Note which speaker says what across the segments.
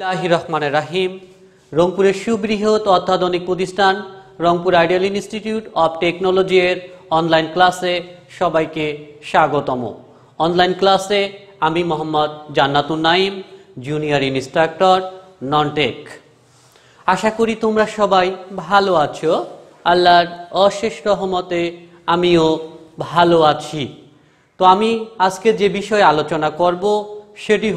Speaker 1: বিসমিল্লাহির রহমানির রহিম। রংপুরের সুবৃহৎ অত্যাধুনিক প্রতিষ্ঠান Rangpur ideal institute of technology এর অনলাইন ক্লাসে সবাইকে স্বাগতম। অনলাইন ক্লাসে আমি Mohammad Jannatun Naim, junior instructor nontech. আশা করি তোমরা সবাই ভালো আছো। আল্লাহর অশেষ রহমতে আমিও ভালো আছি। তো আমি আজকে যে বিষয়ে আলোচনা করব সেটি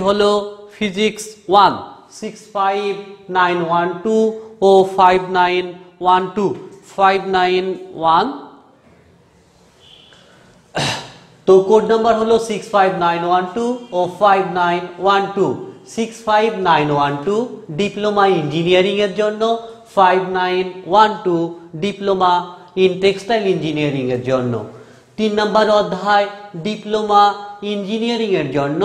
Speaker 1: হলো ফিজিক্স 1 65912 ও 591 তো কোড নাম্বার হলো 65912 ও 5912। 65912 ডিপ্লোমা ইঞ্জিনিয়ারিং এর জন্য, 5912 ডিপ্লোমা ইন টেক্সটাইল ইঞ্জিনিয়ারিং এর জন্য। 3 নম্বর অধ্যায় ডিপ্লোমা ইঞ্জিনিয়ারিং এর জন্য,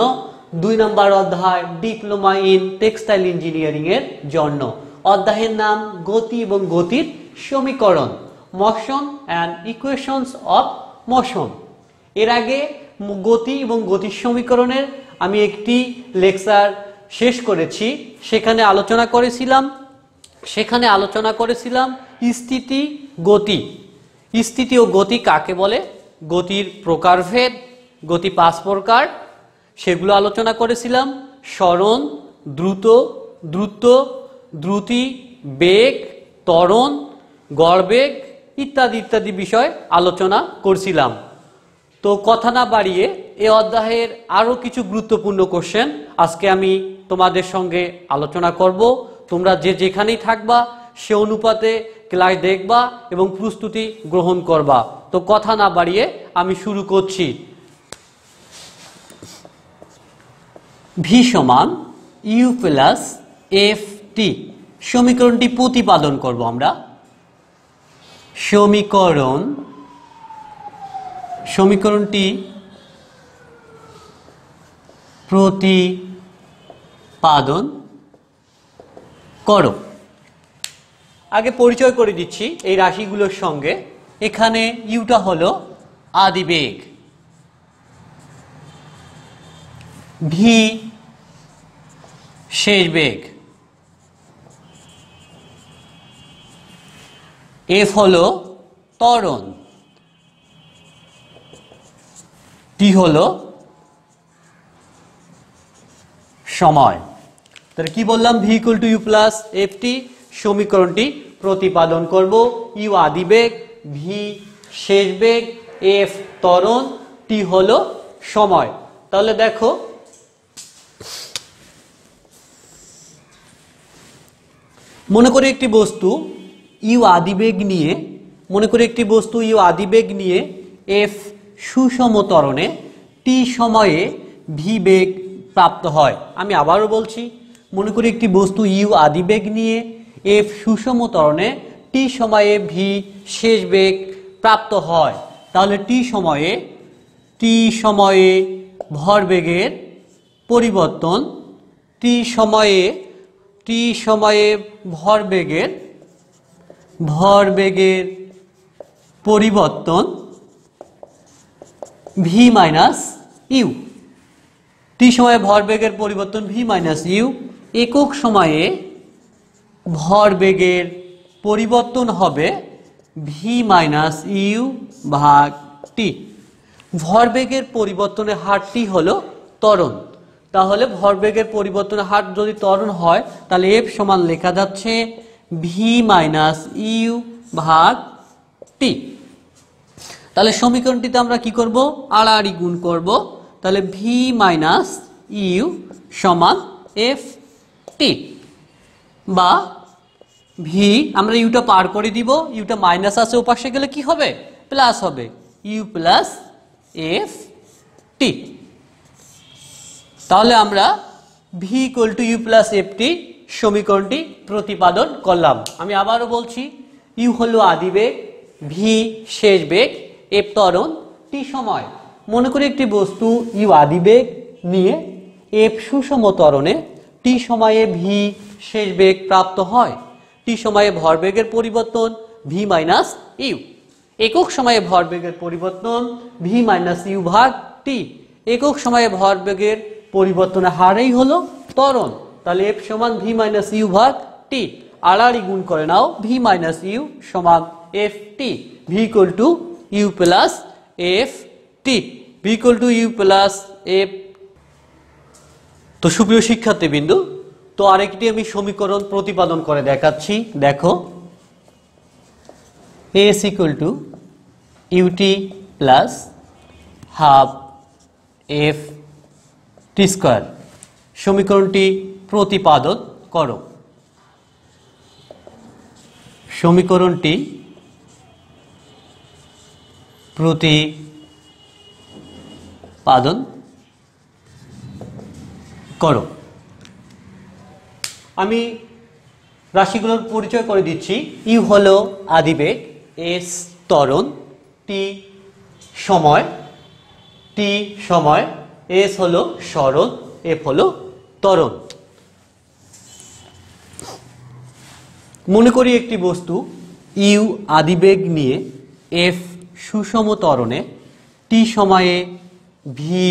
Speaker 1: 2 নম্বর অধ্যায় ডিপ্লোমা ইন টেক্সটাইল ইঞ্জিনিয়ারিং এর জন্য। অধ্যায়ের নাম গতি এবং গতির সমীকরণ, motion and equations of motion. এর আগে গতি এবং গতির সমীকরণের আমি একটি লেকচার শেষ করেছি। সেখানে আলোচনা করেছিলাম স্থিতি গতি। স্থিতি ও গতি কাকে বলে, গতির প্রকারভেদ, গতি 5 প্রকার, সেগুলো আলোচনা করেছিলাম। সরণ, দ্রুত, দ্রুত, দ্রুতি, বেগ, ত্বরণ, গড়বেগ ইত্যাদি ইত্যাদি বিষয় আলোচনা করছিলাম। তো কথা না বাড়িয়ে এই অধ্যায়ের আরও কিছু গুরুত্বপূর্ণ কোশ্চেন আজকে আমি তোমাদের সঙ্গে আলোচনা করব। তোমরা যে যেখানেই থাকবা সে অনুপাতে ক্লাস দেখবা এবং প্রস্তুতি গ্রহণ করবা। তো কথা না বাড়িয়ে আমি শুরু করছি। ভি সমান ইউ প্লাস এফ টি সমীকরণটি প্রতিপাদন করব আমরা। সমীকরণটি প্রতিপাদন করো। আগে পরিচয় করে দিচ্ছি এই রাশিগুলোর সঙ্গে। এখানে ইউটা হলো আদিবেগ, ভি শেষ বেগ, এফ হলো ত্বরণ, টি হলো সময়। তাহলে কি বললাম, V equal to you plus F T সমীকরণটি প্রতিপাদন করব। ইউ আদিবেগ, ভি শেষ বেগ, এফ ত্বরণ, টি হলো সময়। তাহলে দেখো মনে করে একটি বস্তু ইউ আদিবেগ নিয়ে এফ সুষম ত্বরণে টি সময়ে ভি বেগ প্রাপ্ত হয়। আমি আবারও বলছি, মনে করি একটি বস্তু ইউ আদিবেগ নিয়ে এফ সুষম ত্বরণে টি সময়ে ভি শেষ বেগ প্রাপ্ত হয়। তাহলে টি সময়ে ভরবেগের পরিবর্তন, ভরবেগের পরিবর্তন ভি মাইনাস ইউ। টি সময়ে ভরবেগের পরিবর্তন ভি মাইনাস ইউ। একক সময়ে ভরবেগের পরিবর্তন হবে ভি মাইনাস ইউ ভাগ টি। ভরবেগের পরিবর্তনের হারটি হলো ত্বরণ। তাহলে ভরবেগের পরিবর্তনের হার যদি ত্বরণ হয় তাহলে এফ সমান লেখা যাচ্ছে ভি মাইনাস ইউ ভাগ টি। তাহলে সমীকরণটিতে আমরা কি করব, আড়াআড়ি গুণ করব। তাহলে ভি মাইনাস ইউ সমান এফ টি, বা ভি আমরা ইউটা পার করে দিব, ইউটা মাইনাস আছে ওপাশে গেলে কি হবে, প্লাস হবে, ইউ প্লাস এফ টি। তাহলে আমরা v equal to you plus F T সমীকরণটি প্রতিপাদন করলাম। আমি আবারও বলছি, ইউ হলো আদিবেগ, ভি শেষ বেগ, এফ ত্বরণ, টি সময়। মনে করি একটি বস্তু ইউ আদিবেগ নিয়ে এফ সুষম ত্বরণে টি সময়ে ভি শেষ বেগ প্রাপ্ত হয়। টি সময়ে ভরবেগের পরিবর্তন ভি মাইনাস ইউ। একক সময়ে ভরবেগের পরিবর্তন ভি মাইনাস ইউ ভাগ টি। একক সময়ে ভরবেগের পরিবর্তনের হারই হলো ত্বরণ। তাহলে এফ সমান ভি মাইনাস ইউ ভাগ টি, আড়াআড়ি গুণ করে নাও, ভি মাইনাস ইউ সমান f t, v equal to you plus F t, v equal to you plus f. তো সুপ্রিয় শিক্ষার্থীবৃন্দ, তো আরেকটি আমি সমীকরণ প্রতিপাদন করে দেখাচ্ছি। দেখো, s equal to u t plus half f t square, সমীকরণটি প্রতিপাদন করো। সমীকরণটি প্রতিপাদন করো। আমি রাশিগুলোর পরিচয় করে দিচ্ছি। ইউ হলো আদিবেগ, এস ত্বরণ, টি সময়, এস হলো সরণ, এফ হলো ত্বরণ। মনে করি একটি বস্তু ইউ আদিবেগ নিয়ে এফ সুষম ত্বরণে টি সময়ে ভি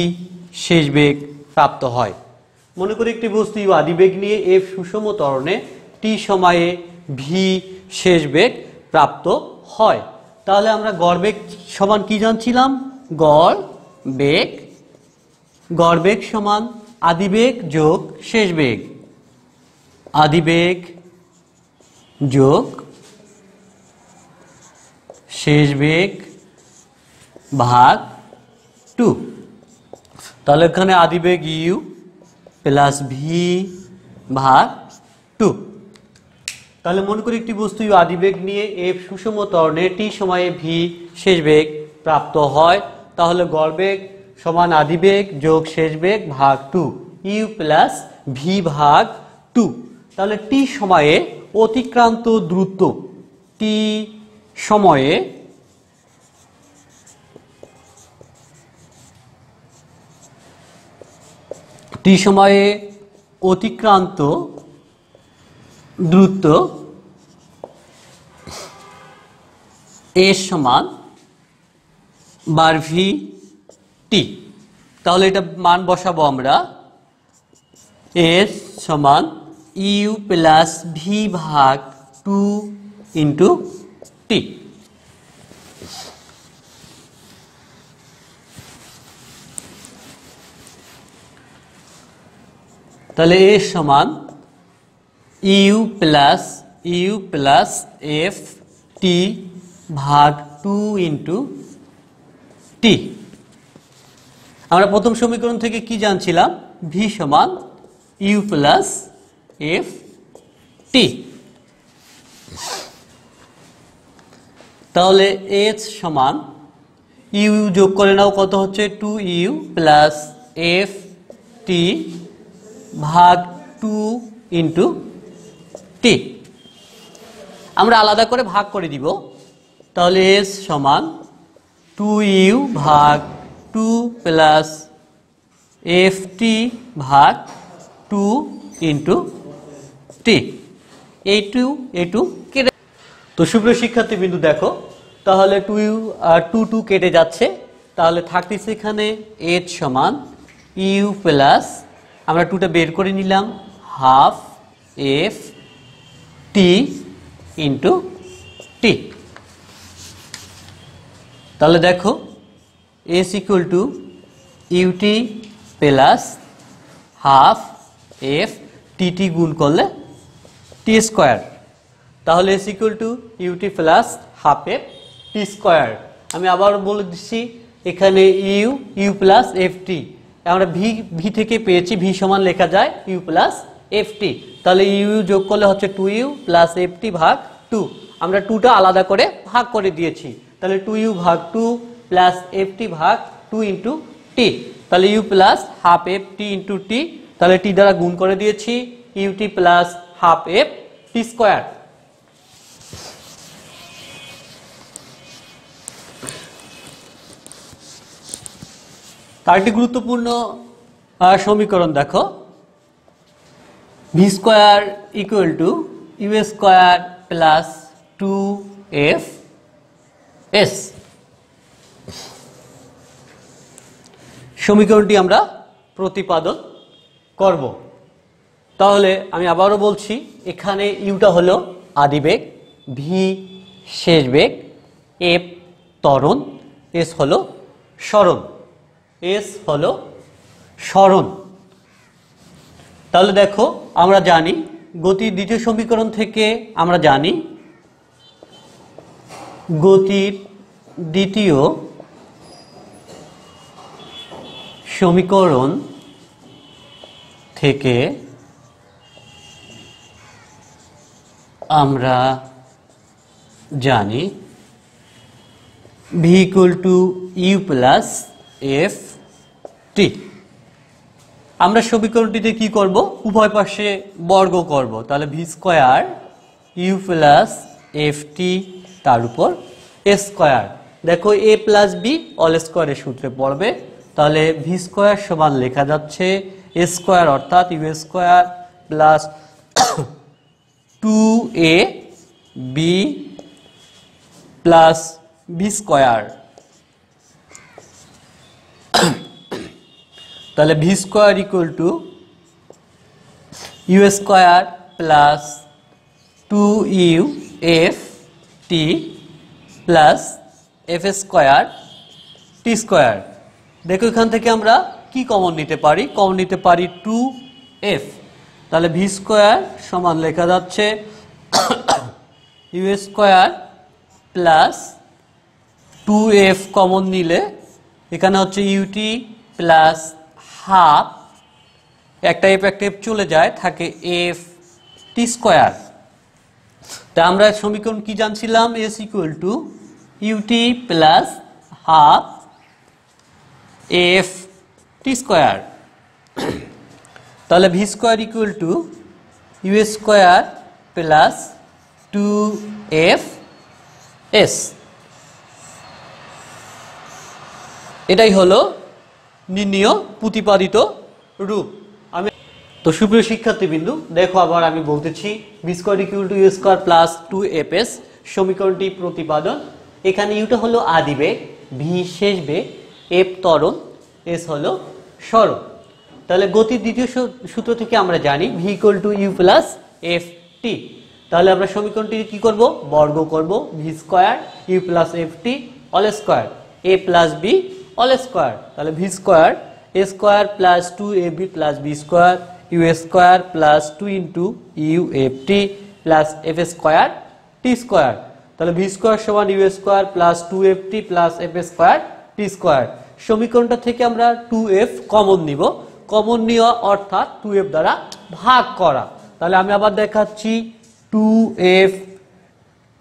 Speaker 1: শেষ বেগ প্রাপ্ত হয়। মনে করি একটি বস্তু ইউ আদিবেগ নিয়ে এফ সুষম ত্বরণে টি সময়ে ভি শেষ বেগ প্রাপ্ত হয়। তাহলে আমরা গড় বেগ সমান কি জানছিলাম? গড় বেগ সমান আদিবেগ যোগ শেষ বেগ, আদিবেগ যোগ শেষ বেগ ভাগ 2। তাহলে এখানে আদিবেগ ইউ প্লাস ভি ভাগ 2। তাহলে মনে করি একটি বস্তু ইউ আদিবেগ নিয়ে এফ সুষম ত্বরণে টি সময়ে ভি শেষ বেগ প্রাপ্ত হয়। তাহলে গড় বেগ সমান আদিবেগ যোগ শেষ বেগ ভাগ 2, ইউ প্লাস ভি ভাগ 2। তাহলে টি সময়ে অতিক্রান্ত দ্রুত, টি সময়ে অতিক্রান্ত দ্রুত এস সমান বার ভি টি। তাহলে এটা মান বসাবো আমরা, এস সমান ইউ প্লাস ভি ভাগ 2 ইন্টু টি। তাহলে এস সমান ইউ প্লাস এফ টি ভাগ 2 ইন্টু টি। আমরা প্রথম সমীকরণ থেকে কি জানছিলাম? ভি সমান ইউ প্লাস এফ টি। তাহলে এস সমান ইউ যোগ করে নাও, কত হচ্ছে? 2 ইউ প্লাস এফ টি ভাগ 2 ইন্টু টি। আমরা আলাদা করে ভাগ করে দিব। তাহলে এস সমান 2 ইউ ভাগ 2 প্লাস এফ টি ভাগ 2 ইন্টু টি। এই টু কেটে, তো সুপ্রিয় শিক্ষার্থীবৃন্দু দেখো, তাহলে 2 ইউ আর 2 কেটে যাচ্ছে। তাহলে থাকতেছে এখানে এইচ সমান ইউ প্লাস, আমরা 2টা বের করে নিলাম, half f t into t. তাহলে দেখো, s equal to u t plus half f t গুণ করলে টি স্কোয়ার। তাহলে s equal to u t plus half f t square. আমি আবার বলে দিচ্ছি, এখানে ইউ প্লাস এফ টি আমরা ভি থেকে পেয়েছি, ভি সমান লেখা যায় ইউ প্লাস এফ টি। তাহলে ইউ যোগ করলে হচ্ছে 2 ইউ প্লাস এফ টি ভাগ 2। আমরা 2টা আলাদা করে ভাগ করে দিয়েছি। তাহলে 2 ইউ ভাগ 2 প্লাস এফ টি ভাগ 2 ইন্টু টি। তাহলে u plus half f t into t, তাহলে টি দ্বারা গুণ করে দিয়েছি, u t plus half f t square. আরেকটি গুরুত্বপূর্ণ সমীকরণ দেখো, v square equal to u square plus 2f s. সমীকরণটি আমরা প্রতিপাদন করব। তাহলে আমি আবারও বলছি, এখানে ইউটা হলো আদিবেগ, ভি শেষ বেগ, এফ ত্বরণ, এস হলো সরণ, এস হলো সরণ। তাহলে দেখো আমরা জানি গতির দ্বিতীয় সমীকরণ থেকে আমরা জানি গতির দ্বিতীয় সমীকরণ থেকে আমরা জানি v equal to you plus F t. আমরা সমীকরণটিতে কি করব, উভয় পাশে বর্গ করব, তাহলে v square u plus F t তার উপর এ স্কয়ার। দেখো এ প্লাস বি অল স্কয়ারের সূত্রে পড়বে, তাহলে ভি স্কয়ার সমান লেখা যাচ্ছে এ স্কয়ার অর্থাৎ u square plus 2a b plus b square. তাহলে v square equal to u square plus 2u f t plus f square t square. দেখো এখান থেকে আমরা কি কমন নিতে পারি, কমন নিতে পারি 2f। তাহলে ভি স্কয়ার সমান লেখা যাচ্ছে you square plus 2f common নিলে এখানে হচ্ছে ইউটি প্লাস হাফ, একটা এফ চলে যায়, থাকে এফ টি স্কয়ার। তা আমরা সমীকরণ কি জানছিলাম, s equal to u t plus half f t square. তাহলে v square equal to u square plus 2f s. এটাই হলো নির্ণীয় প্রতিপাদিত রূপ। আমি তো সুপ্রিয় শিক্ষার্থীবৃন্দু, দেখো আবার আমি বলতেছি v square equal to u square plus 2fs সমীকরণটি প্রতিপাদন। এখানে ইউটা হলো আদিবেগ, ভি শেষ বেগ, এফ ত্বরণ, এস হলো সরণ। তাহলে গতির দ্বিতীয় সূত্র থেকে আমরা জানি v equal to you plus F t. তাহলে আমরা সমীকরণটি কি করব, বর্গ করব, v square u plus F t all square a plus b all square. তাহলে v square a square plus 2ab plus b square u square plus 2 into u f t plus f square t square. তাহলে v square সমান u square plus 2ft plus f square t square. সমীকরণটা থেকে আমরা 2f common নিব, common নেওয়া অর্থাৎ 2f দ্বারা ভাগ করা। তাহলে আমি আবার দেখাচ্ছি 2f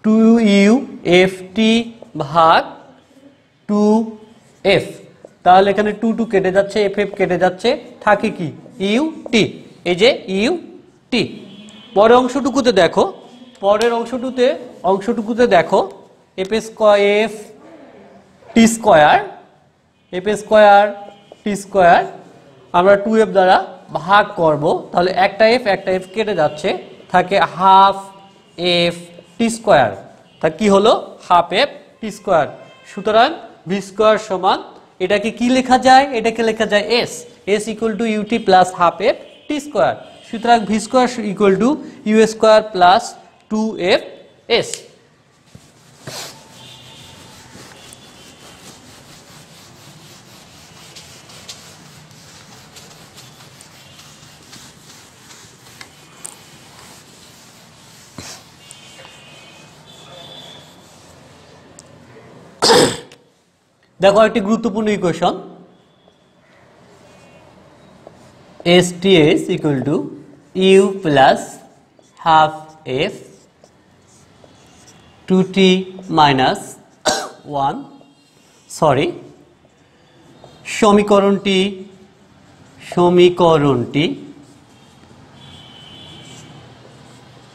Speaker 1: 2u এফ টি ভাগ 2f। তাহলে এখানে 2 কেটে যাচ্ছে, এফ কেটে যাচ্ছে, থাকে কি ইউ টি, এই যে ইউ টি। পরের অংশটুকুতে দেখো, পরের অংশটুকুতে দেখো F square t square, F square t square আমরা 2f দ্বারা ভাগ করব। তাহলে একটা এফ কেটে যাচ্ছে, থাকে হাফ এফ টি স্কয়ার। তা কি হলো, হাফ এফ টি স্কয়ার। সুতরাং ভি স্কয়ার সমান এটাকে কি লেখা যায়, এটাকে লেখা যায় s, s equal to u t plus half f t square. সুতরাং v square equal to u square plus 2f s. দেখো একটি গুরুত্বপূর্ণ equation, STS equal to you plus half f 2t minus 1, sorry সমীকরণটি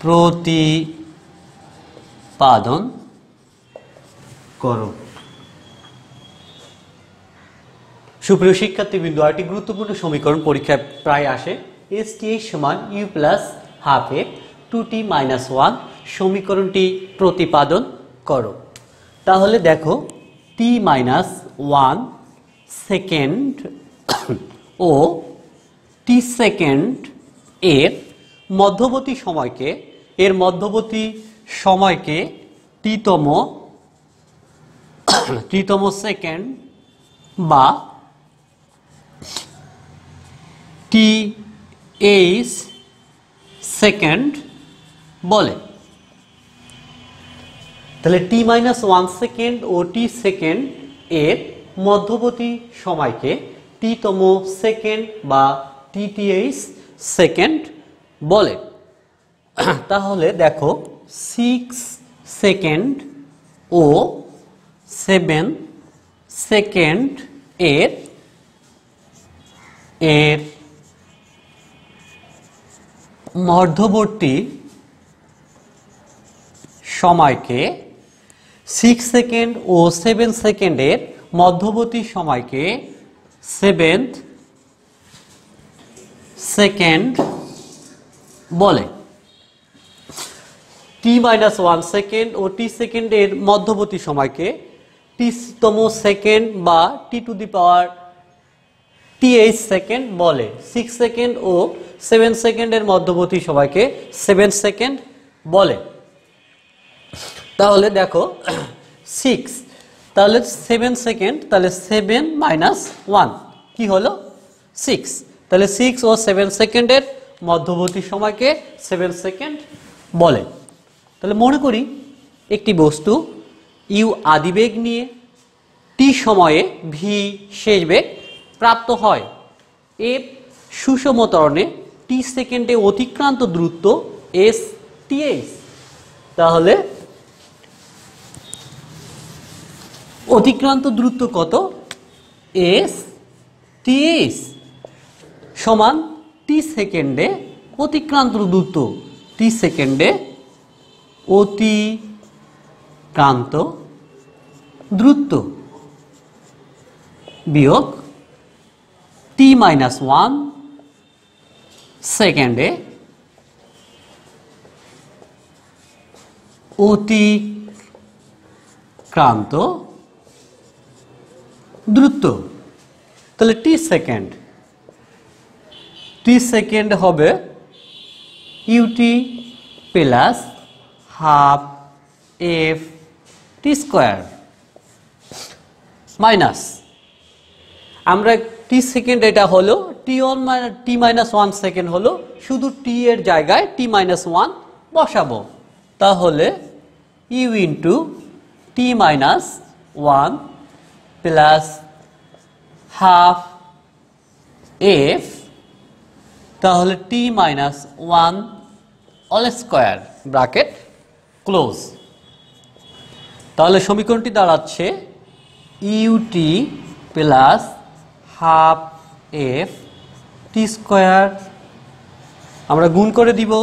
Speaker 1: প্রতিপাদন করো। সুপ্রিয় শিক্ষার্থীবৃন্দ, একটি গুরুত্বপূর্ণ সমীকরণ পরীক্ষায় প্রায় আসে, STS সমান u plus half f 2t minus 1 সমীকরণটি প্রতিপাদন করো। তাহলে দেখো t মাইনাস 1 সেকেন্ড ও t সেকেন্ড এর মধ্যবর্তী সময়কে এর মধ্যবর্তী সময়কে টিতম সেকেন্ড বা টিএইচ সেকেন্ড বলে। তাহলে t-1 সেকেন্ড ও t সেকেন্ড এর মধ্যবর্তী সময়কে টিতম সেকেন্ড বা টিটিএইচ সেকেন্ড বলে। তাহলে দেখো 6 সেকেন্ড ও 7 সেকেন্ড এর মধ্যবর্তী সময়কে 6 সেকেন্ড ও 7 সেকেন্ডের মধ্যবর্তী সময়কে 7th সেকেন্ড বলে। t-1 সেকেন্ড ও t সেকেন্ডের মধ্যবর্তী সময়কে tতম সেকেন্ড বা th সেকেন্ড বলে। 6 সেকেন্ড ও 7 সেকেন্ডের মধ্যবর্তী সময়কে 7 সেকেন্ড বলে। তাহলে দেখো 6, তাহলে 7 সেকেন্ড, তাহলে 7 - 1 কি হলো 6। তাহলে 6 ও 7 সেকেন্ডের মধ্যবর্তী সময়কে 7 সেকেন্ড বলে। তাহলে মনে করি একটি বস্তু ইউ আদিবেগ নিয়ে টি সময়ে ভি শেষ বেগ প্রাপ্ত হয়। এফ সুষম ত্বরণে টি সেকেন্ডে অতিক্রান্ত দূরত্ব এস টিএইচ। তাহলে অতিক্রান্ত দূরত্ব কত? এস টিএইচ সমান টি সেকেন্ডে অতিক্রান্ত দূরত্ব, টি সেকেন্ডে অতিক্রান্ত দূরত্ব বিয়োগ t-1 সেকেন্ডে অতিক্রান্ত দূরত্ব। তাহলে টি সেকেন্ড হবে u t plus half f t square minus, আমরা টি সেকেন্ড এটা হলো t-1 সেকেন্ড হলো, শুধু টি এর জায়গায় t-1 বসাবো। তাহলে u into t-1 plus half f, তাহলে t-1 all square bracket close. তাহলে সমীকরণটি দাঁড়াচ্ছে u t plus half f t square, আমরা গুণ করে দিব।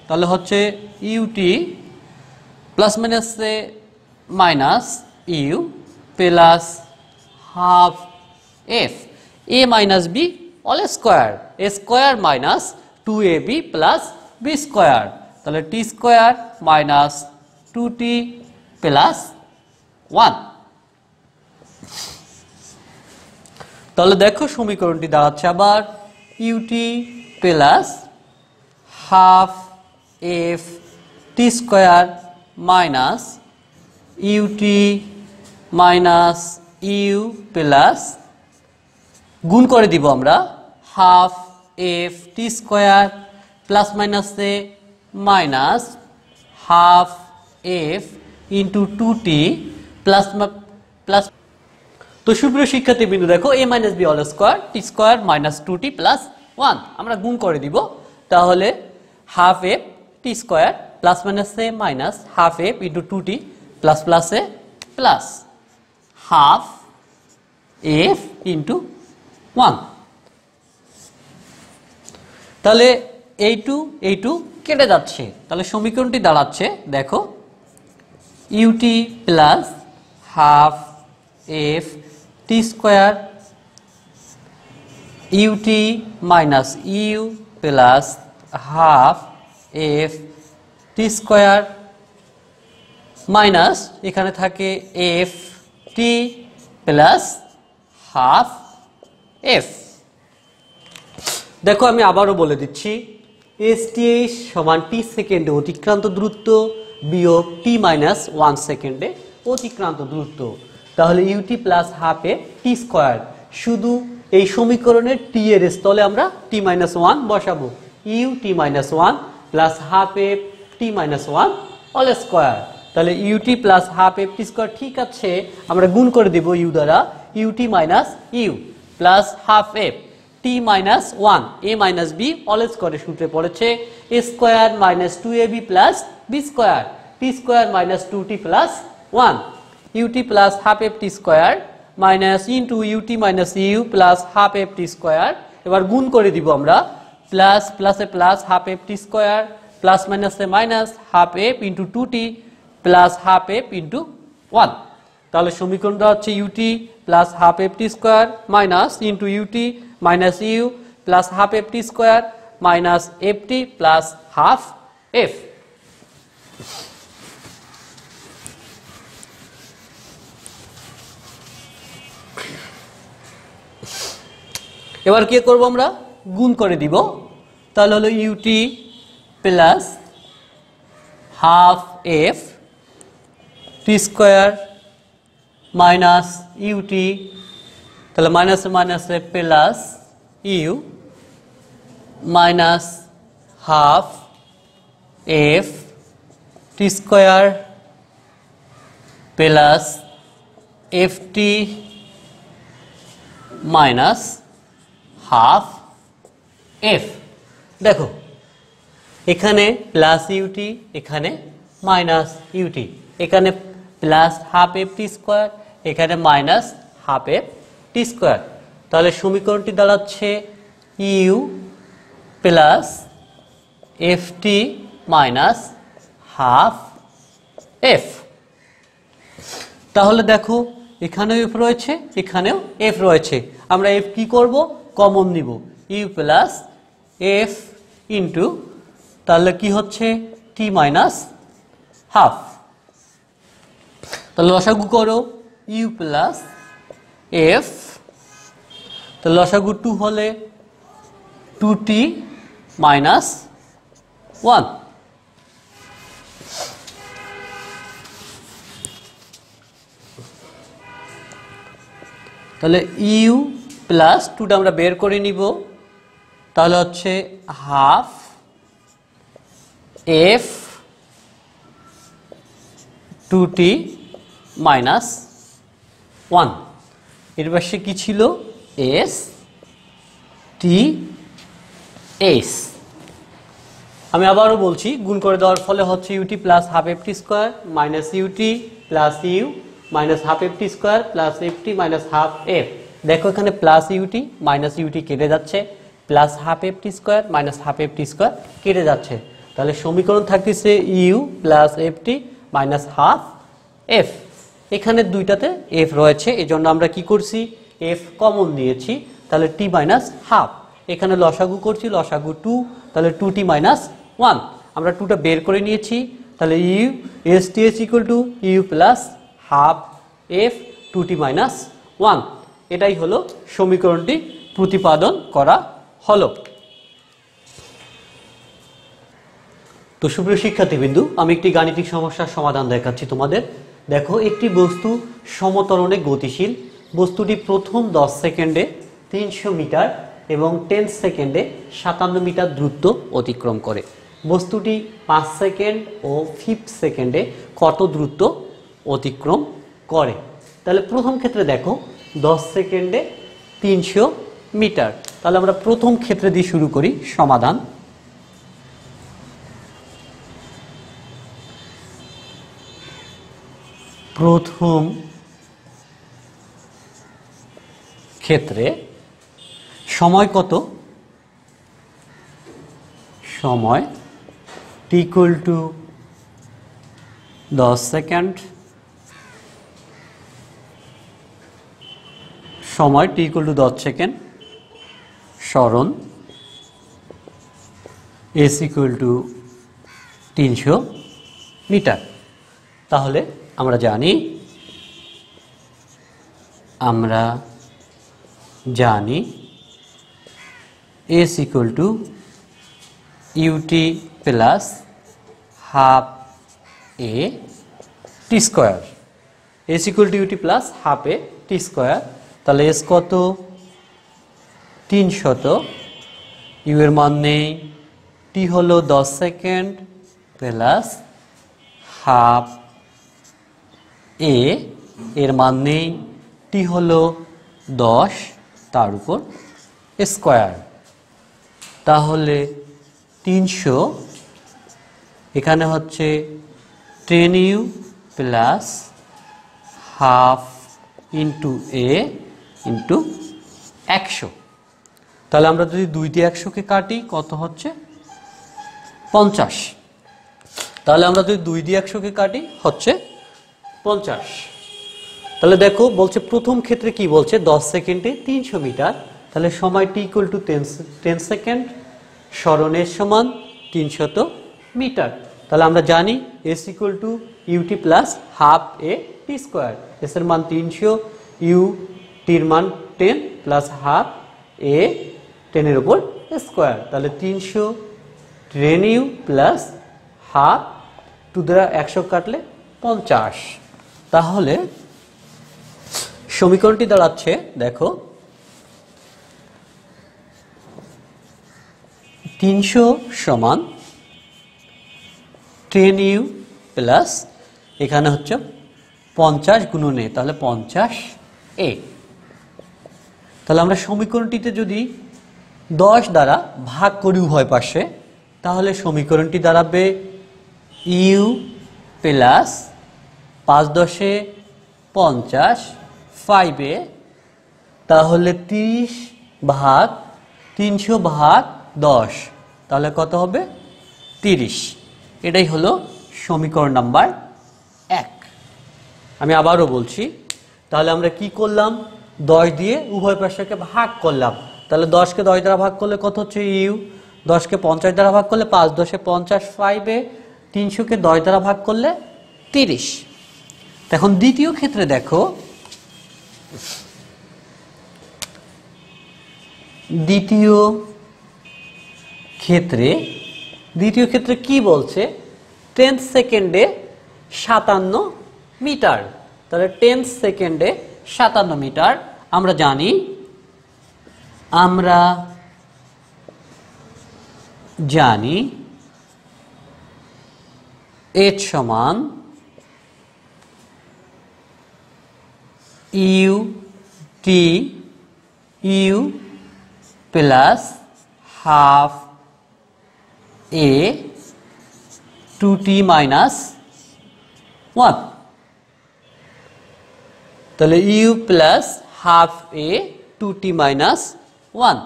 Speaker 1: তাহলে হচ্ছে ইউটি প্লাস মাইনাসে minus u plus half f a minus b all square, a square minus 2ab plus b square. তাহলে t square minus 2t plus 1। তাহলে দেখো সমীকরণটি দাঁড়াচ্ছে আবার u t plus half f t square minus u t minus u plus গুণ করে দিব আমরা half f t square plus মাইনাসে minus half f into 2t plus plus. তো সুপ্রিয় শিক্ষার্থী বিন্দু দেখো a minus b all square t square minus 2t plus 1 আমরা গুণ করে দিব। তাহলে half f t square plus মাইনাসে minus half f into 2t plus প্লাসে প্লাস হাফ এফ ইন্টু 1। তাহলে এই টু কেটে যাচ্ছে। তাহলে সমীকরণটি দাঁড়াচ্ছে দেখো u t plus half f t square u t minus u plus half f t square minus এখানে থাকে f t plus half f. দেখো আমি আবারও বলে দিচ্ছি STH সমান t সেকেন্ডে অতিক্রান্ত দূরত্ব বিয়োগ t মাইনাস 1 সেকেন্ডে অতিক্রান্ত দূরত্ব। তাহলে ut plus half f t square, শুধু এই সমীকরণের t এর স্থলে আমরা t মাইনাস 1 বসাবো। ut minus 1 plus half f t minus 1 all square. তাহলে ut plus half f t square, ঠিক আছে, আমরা গুণ করে দেব u দ্বারা। ut minus u plus half f t minus 1 a minus b all স্কোয়ারের সূত্রে পড়েছে a square minus 2ab plus b square, t square minus 2t plus 1, ut plus half f t square minus into ut minus u plus half f t square. এবার গুণ করে দিব আমরা, plus প্লাসে plus half f t square plus মাইনাসে minus half f into 2t plus half f into 1। তাহলে সমীকরণটা হচ্ছে ut plus half f t square minus into ut minus u plus half f t square minus f t plus half f. এবার কি করব আমরা, গুণ করে দিব। তাহলে হলো ut plus half f t square minus ut, তাহলে মাইনাসে মাইনাসে plus u minus half f t square plus F t minus half f. দেখো এখানে প্লাস ইউটি, এখানে মাইনাস ইউটি, এখানে plus half f t square, এখানে minus half f t square. তাহলে সমীকরণটি দাঁড়াচ্ছে u plus F t minus half f. তাহলে দেখো এখানেও এফ রয়েছে, এখানেও এফ রয়েছে, আমরা এফ কি করব, কমন নিব, ইউ প্লাস এফ ইন্টু, তাহলে কি হচ্ছে টি মাইনাস হাফ। তাহলে লসাগু করো, ইউ প্লাস এফ, তো লসাগু 2 হলে 2t মাইনাস 1। তাহলে ইউ প্লাস 2টা আমরা বের করে নিব, তাহলে হচ্ছে হাফ এফ 2t মাইনাস 1, এর পাশে কি ছিল এস টি এস। আমি আবারও বলছি, গুণ করে দেওয়ার ফলে হচ্ছে u t plus half f t square minus u t plus u minus half f t square plus F t minus half f. দেখো এখানে প্লাস ইউটি মাইনাস ইউটি কেটে যাচ্ছে, plus half f t square minus half f t square কেটে যাচ্ছে। তাহলে সমীকরণ থাকতেছে u plus F t minus half f. এখানে দুইটাতে এফ রয়েছে, এই জন্য আমরা কি করছি, এফ কমন নিয়েছি, তাহলে টি মাইনাস হাফ। এখানে লসাগু করছি, লসাগু 2, তাহলে 2t মাইনাস 1, আমরা 2টা বের করে নিয়েছি। তাহলে u s t s equal to you plus half f 2t minus 1। এটাই হলো সমীকরণটি প্রতিপাদন করা হলো। তো সুপ্রিয় শিক্ষার্থীবৃন্দু, আমি একটি গাণিতিক সমস্যার সমাধান দেখাচ্ছি তোমাদের। দেখো একটি বস্তু সমতরণে গতিশীল, বস্তুটি প্রথম 10 সেকেন্ডে 300 মিটার এবং 10 সেকেন্ডে 57 মিটার দ্রুত অতিক্রম করে। বস্তুটি 5 সেকেন্ড ও 5 সেকেন্ডে কত দ্রুত অতিক্রম করে? তাহলে প্রথম ক্ষেত্রে দেখো 10 সেকেন্ডে 300 মিটার। তাহলে আমরা প্রথম ক্ষেত্রে দিয়ে শুরু করি সমাধান। প্রথম ক্ষেত্রে সময় কত? সময় t equal to 10 সেকেন্ড, সময় t equal to 10 সেকেন্ড, সরণ s equal to 300 মিটার। তাহলে আমরা জানি s equal to u t plus half a t square, s equal to u t plus half a t square. তাহলে এস কত 300, ইউ এর মান নেই, টি হলো 10 সেকেন্ড প্লাস হাফ এ এর মান নেই, টি হলো 10 তার উপর স্কোয়ার। তাহলে 300 এখানে হচ্ছে 10u plus half into a into 100। তাহলে আমরা যদি 2 দিয়ে 100কে কাটি কত হচ্ছে 50। তাহলে আমরা যদি 2 দিয়ে 100কে কাটি হচ্ছে 50। তাহলে দেখো বলছে প্রথম ক্ষেত্রে কি বলছে 10 সেকেন্ডে 300 মিটার। তাহলে সময় টি ইকুয়াল টু 10 সেকেন্ড, স্মরণের সমান 300 মিটার। তাহলে আমরা জানি s equal to u t plus half a t square. এস এর মান 300, ইউ টির মান 10 প্লাস হাফ এ 10 এর উপর স্কোয়ার। তাহলে 300 10 ইউ প্লাস হাফ, 2 দ্বারা 100 কাটলে 50। তাহলে সমীকরণটি দাঁড়াচ্ছে দেখো 300 সমান 10 ইউ প্লাস এখানে হচ্ছে 50 গুণন এ, তাহলে 50 এ। তাহলে আমরা সমীকরণটিতে যদি 10 দ্বারা ভাগ করি উভয় পাশে, তাহলে সমীকরণটি দাঁড়াবে ইউ প্লাস 5 10 50 5 এ, তাহলে 30 ভাগ 300 ভাগ 10, তাহলে কত হবে 30। এটাই হলো সমীকরণ নাম্বার 1। আমি আবারও বলছি, তাহলে আমরা কি করলাম 10 দিয়ে উভয় পাশকে ভাগ করলাম। তাহলে 10কে 10 দ্বারা ভাগ করলে কত হচ্ছে ইউ, 10কে 50 দ্বারা ভাগ করলে 5 10 50 5 এ, 300কে 10 দ্বারা ভাগ করলে 30। এখন দ্বিতীয় ক্ষেত্রে দেখো, দ্বিতীয় ক্ষেত্রে কি বলছে 10 সেকেন্ডে 57 মিটার। তাহলে 10 সেকেন্ডে 57 মিটার আমরা জানি, h সমান u t u plus half a 2t minus 1। তাহলে u plus half a 2t minus 1।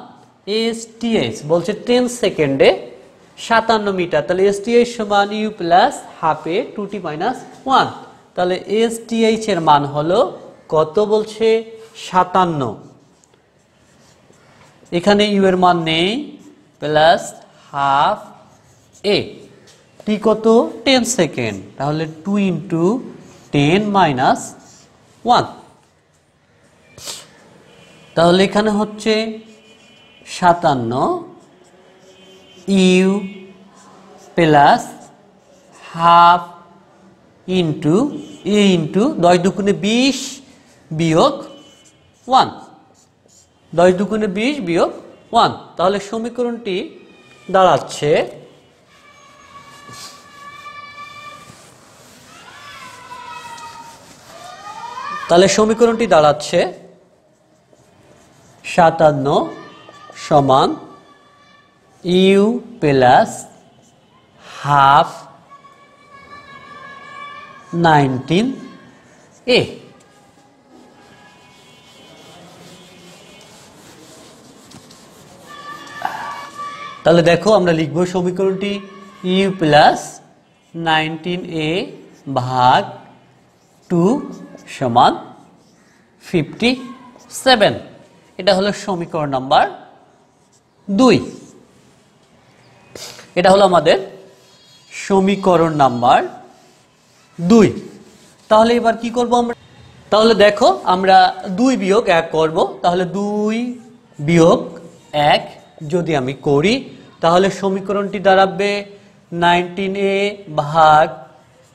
Speaker 1: S t h বলছে 10 সেকেন্ডে 57 মিটার। তাহলে এসটিএইচ সমান u plus half a 2t minus 1। তাহলে এসটিএইচ এর মান হলো কত বলছে 57। এখানে ইউ এর মান নেই, প্লাস হাফ এ, টি কত 10 সেকেন্ড, তাহলে 2 ইন্টু 10 মাইনাস 1। তাহলে এখানে হচ্ছে 57 u plus half into a into 10 দুগুণে 20 বিয়োগ 1, 10 দুগুণে 20 বিয়োগ 1। তাহলে সমীকরণটি দাঁড়াচ্ছে দাঁড়াচ্ছে 57 সমান ইউ প্লাস হাফ 19 এ। তাহলে দেখো আমরা লিখব সমীকরণটি ইউ প্লাস 19a ভাগ 2 সমান 57। এটা হলো সমীকরণ নাম্বার 2। এটা হলো আমাদের সমীকরণ নাম্বার 2। তাহলে এবার কি করব আমরা, তাহলে দেখো আমরা 2 বিয়োগ 1 করব। তাহলে 2 বিয়োগ 1 যদি আমি করি তাহলে সমীকরণটি দাঁড়াবে 19a ভাগ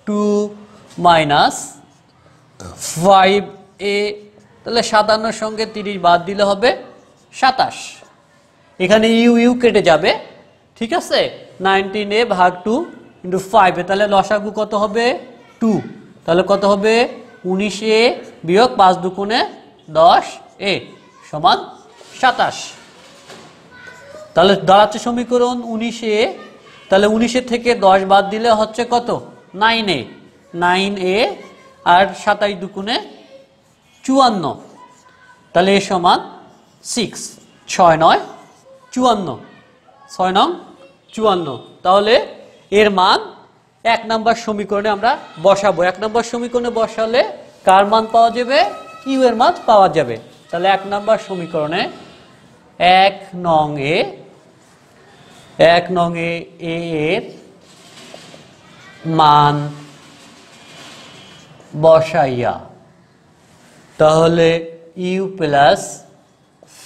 Speaker 1: 2 মাইনাস 5a, তাহলে 57 সঙ্গে 30 বাদ দিলে হবে 27। এখানে ইউ ইউ কেটে যাবে, ঠিক আছে। 19a ভাগ 2 ইন্টু 5, তাহলে লসাগু কত হবে 2, তাহলে কত হবে 19a বিয়োগ 5 দুগুণে 10a সমান 27। তাহলে দাঁড়াচ্ছে সমীকরণ 19a, তাহলে 19 থেকে 10 বাদ দিলে হচ্ছে কত 9a, 9a আর 27 দুগুণে 54, তাহলে এ সমান 6, 6 9 54, 6 9 54। তাহলে এর মান 1 নম্বর সমীকরণে আমরা বসাবো। 1 নম্বর সমীকরণে বসালে কার মান পাওয়া যাবে, ইউ এর মান পাওয়া যাবে। তাহলে 1 নম্বর সমীকরণে 1 নং এ এর মান বসাইয়া, তাহলে ইউ প্লাস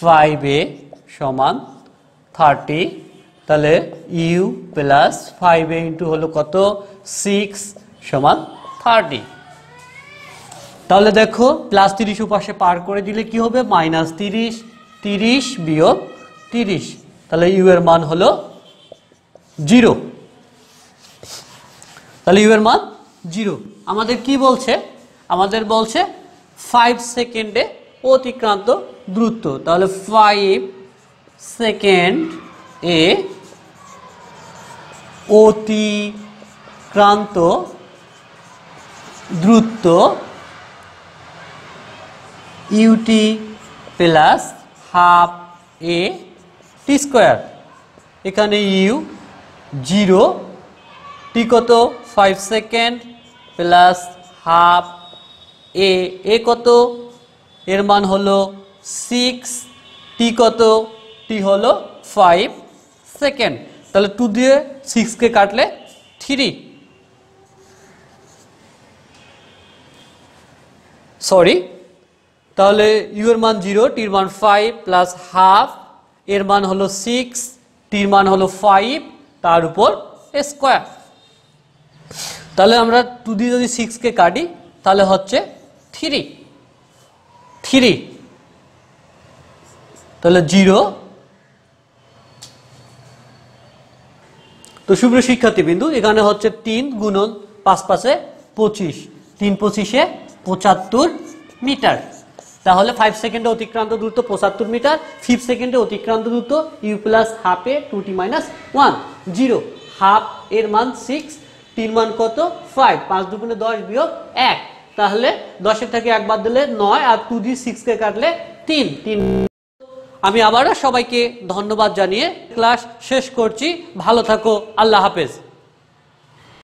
Speaker 1: 5a সমান 30, তাহলে ইউ প্লাস 5a ইন্টু হলো কত 6 সমান 30। তাহলে দেখো প্লাস 30 উপাশে পার করে দিলে কি হবে মাইনাস 30, 30 বিয়োগ 30, তাহলে ইউ এর মান হলো 0। তাহলে ইউ এর মান 0। আমাদের কি বলছে, আমাদের বলছে 5 সেকেন্ডে অতিক্রান্ত দ্রুত, তাহলে 5 সেকেন্ড এ অতিক্রান্ত দ্রুত UT plus half a t square. এখানে ইউ 0, টি কত 5 সেকেন্ড প্লাস হাফ এ কত, এর মান হলো 6, টি কত, টি হলো 5 সেকেন্ড। তাহলে 2 দিয়ে 6 কে কাটলে 3, সরি, তাহলে ইউ এর মান 0, টির মান 5 প্লাস হাফ, এর মান হলো 6, টির মান হলো 5, তার উপর স্কোয়ার। তাহলে আমরা 2 দিয়ে যদি 6 কে কাটি তাহলে হচ্ছে 3, তাহলে 0। তো সুপ্রিয় শিক্ষার্থীবৃন্দু, এখানে হচ্ছে 3 গুণন 5 5 25, 3 25 75 মিটার। তাহলে 5 সেকেন্ডে অতিক্রান্ত দূরত্ব 75 মিটার, 5 সেকেন্ডে অতিক্রান্ত দূরত্ব u plus half a 2t minus 1, 0, half এর মান 6, টির মান কত 5, 5 দুগুণে 10 বিয়োগ 1, তাহলে 10 এর থেকে 1 বাদ দিলে 9, আর 2 দিয়ে 6 কে কাটলে 3। আমি আবারও সবাইকে ধন্যবাদ জানিয়ে ক্লাস শেষ করছি। ভালো থাকো, আল্লাহ হাফেজ।